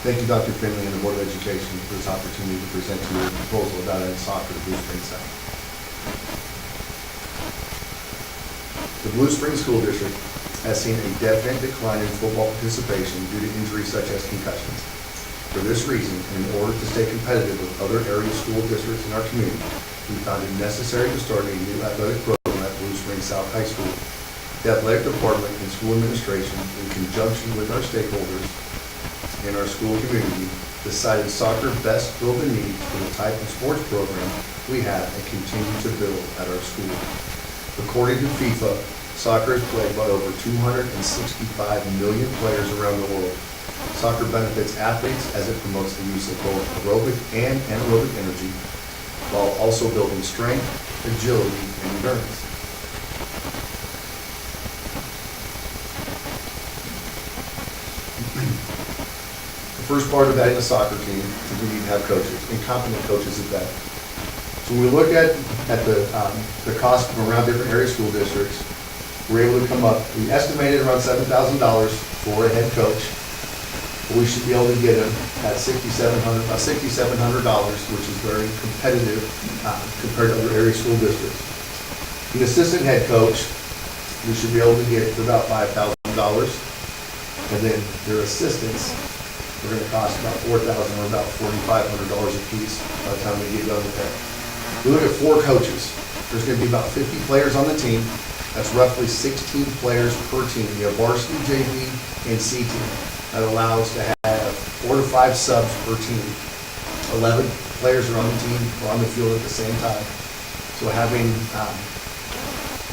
Thank you, Dr. Finley and the Board of Education for this opportunity to present to you a proposal about adding soccer to Blue Springs South. The Blue Springs School District has seen a definite decline in football participation due to injuries such as concussions. For this reason, and in order to stay competitive with other area school districts in our community, we found it necessary to start a new athletic program at Blue Springs South High School. The athletic department and school administration, in conjunction with our stakeholders in our school community, decided soccer best filled the need for the type of sports program we have and continue to build at our school. According to FIFA, soccer is played by over 265 million players around the world. Soccer benefits athletes as it promotes the use of both aerobic and anaerobic energy, while also building strength, agility, and endurance. The first part of adding a soccer team is we need to have coaches, and competent coaches at that. So when we look at the cost from around different area school districts, we're able to come up, we estimated around $7,000 for a head coach. We should be able to get him at $6,700, which is very competitive compared to other area school districts. The assistant head coach, we should be able to get for about $5,000. And then their assistants are going to cost about $4,000 or about $4,500 a piece by the time we get done with that. We look at 4 coaches. There's going to be about 50 players on the team. That's roughly 16 players per team. You have varsity, JV, and C team. That allows to have 4 to 5 subs per team. 11 players are on the team or on the field at the same time. So having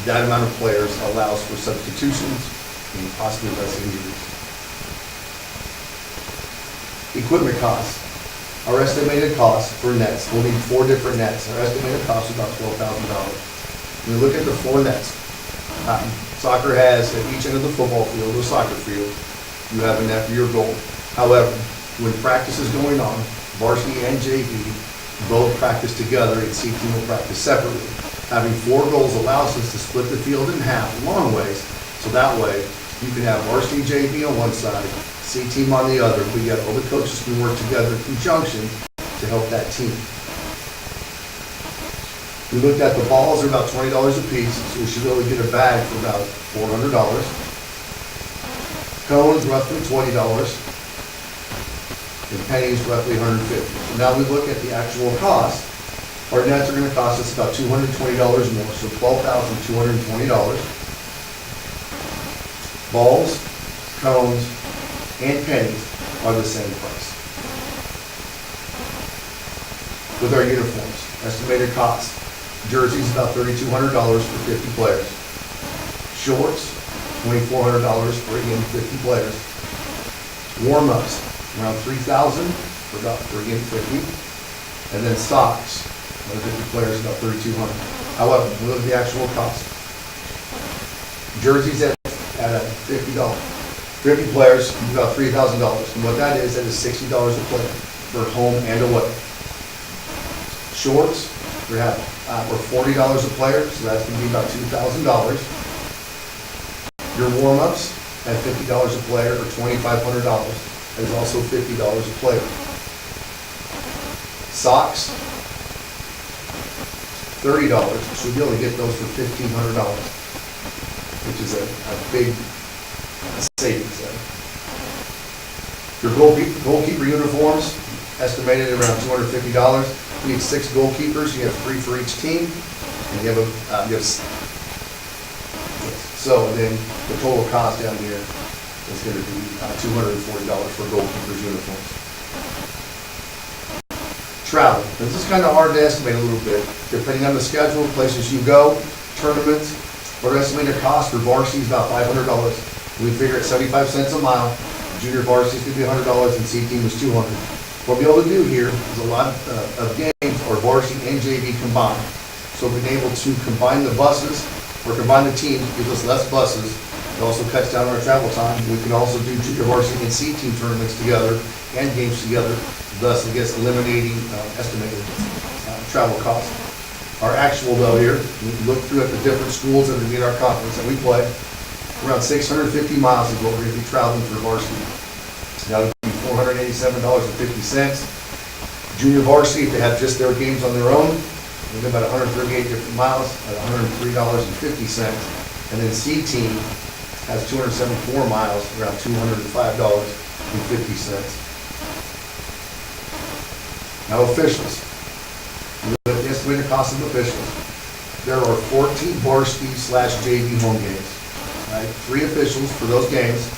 that amount of players allows for substitutions and possibly less injuries. Equipment costs. Our estimated cost for nets, we'll need 4 different nets. Our estimated cost is about $12,000. When we look at the 4 nets, soccer has at each end of the football field, or soccer field, you have a net for your goal. However, when practice is going on, varsity and JV both practice together and C team will practice separately. Having 4 goals allows us to split the field in half long ways, so that way you can have varsity JV on one side, C team on the other. We get all the coaches can work together in conjunction to help that team. We looked at the balls are about $20 a piece, so we should be able to get a bag for about $400. Cones roughly $20, and pennies roughly $150. So now we look at the actual cost. Our nets are going to cost us about $220 more, so $12,220. Balls, cones, and pennies are the same price. With our uniforms, estimated cost. Jerseys about $3,200 for 50 players. Shorts, $2,400 for again 50 players. Warm-ups, around $3,000 for again 50. And then socks, another 50 players, about $3,200. However, we look at the actual cost. Jerseys at $50. 50 players, about $3,000. And what that is $60 a player for home and away. Shorts, we're $40 a player, so that's going to be about $2,000. Your warm-ups at $50 a player or $2,500. That is also $50 a player. Socks, $30. So we'll be able to get those for $1,500, which is a big savings there. Your goalkeeper uniforms, estimated around $250. You need 6 goalkeepers. You have 3 for each team, and you have so then the total cost down here is going to be $240 for goalkeepers uniforms. Travel. This is kind of hard to estimate a little bit, depending on the schedule, places you go, tournaments. Our estimated cost for varsity is about $500. We figure at 75 cents a mile. Junior varsity is going to be $100, and C team is $200. What we'll be able to do here is a lot of games are varsity and JV combined. So being able to combine the buses or combine the teams gives us less buses. It also cuts down our travel time. We can also do junior varsity and C team tournaments together and games together. Thus, I guess eliminating estimated travel costs. Our actual though here, we look through at the different schools that are in our conference that we play. Around 650 miles is what we're going to be traveling for varsity. That would be $487.50. Junior varsity, if they have just their games on their own, they're about 138 different miles at $103.50. And then C team has 274 miles, around $205.50. Now officials. The estimated cost of officials. There are 14 varsity/JV home games. Right? 3 officials for those games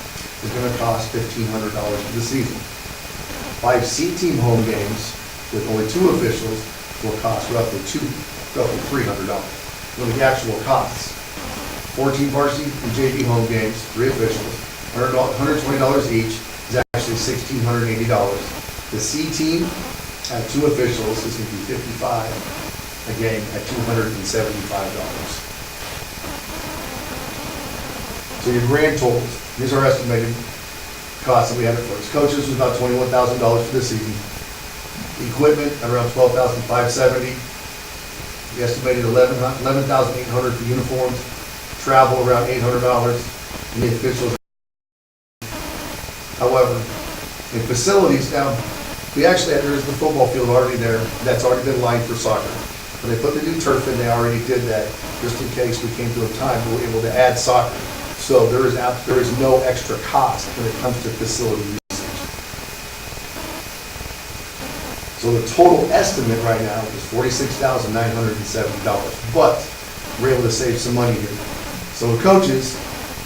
is going to cost $1,500 for the season. 5 C team home games with only 2 officials will cost roughly $300. What are the actual costs? 14 varsity and JV home games, 3 officials, $120 each is actually $1,680. The C team at 2 officials is going to be $55 a game at $275. So your grand totals, these are estimated costs that we have at first. Coaches was about $21,000 for this season. Equipment at around $12,570. We estimated $11,800 for uniforms. Travel around $800, and the officials. However, in facilities now, there's the football field already there. That's already been lined for soccer. When they put the new turf in, they already did that, just in case we came to a time where we were able to add soccer. So there is no extra cost when it comes to facility usage. So the total estimate right now is $46,970, but we're able to save some money here. So with coaches,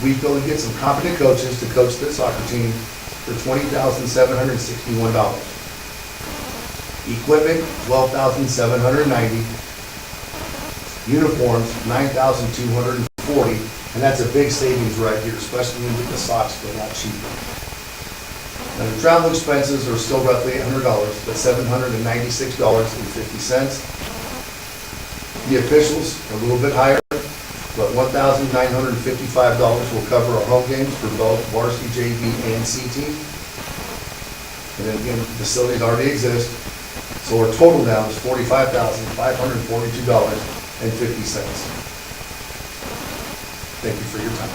we feel to get some competent coaches to coach the soccer team for $20,761. Equipment, $12,790. Uniforms, $9,240. And that's a big savings right here, especially when you get the socks for a lot cheaper. Now the travel expenses are still roughly $800, but $796.50. The officials are a little bit higher, but $1,955 will cover our home games for both varsity, JV, and C team. And then again, facilities already exist. So our total now is $45,542.50. Thank you for your time.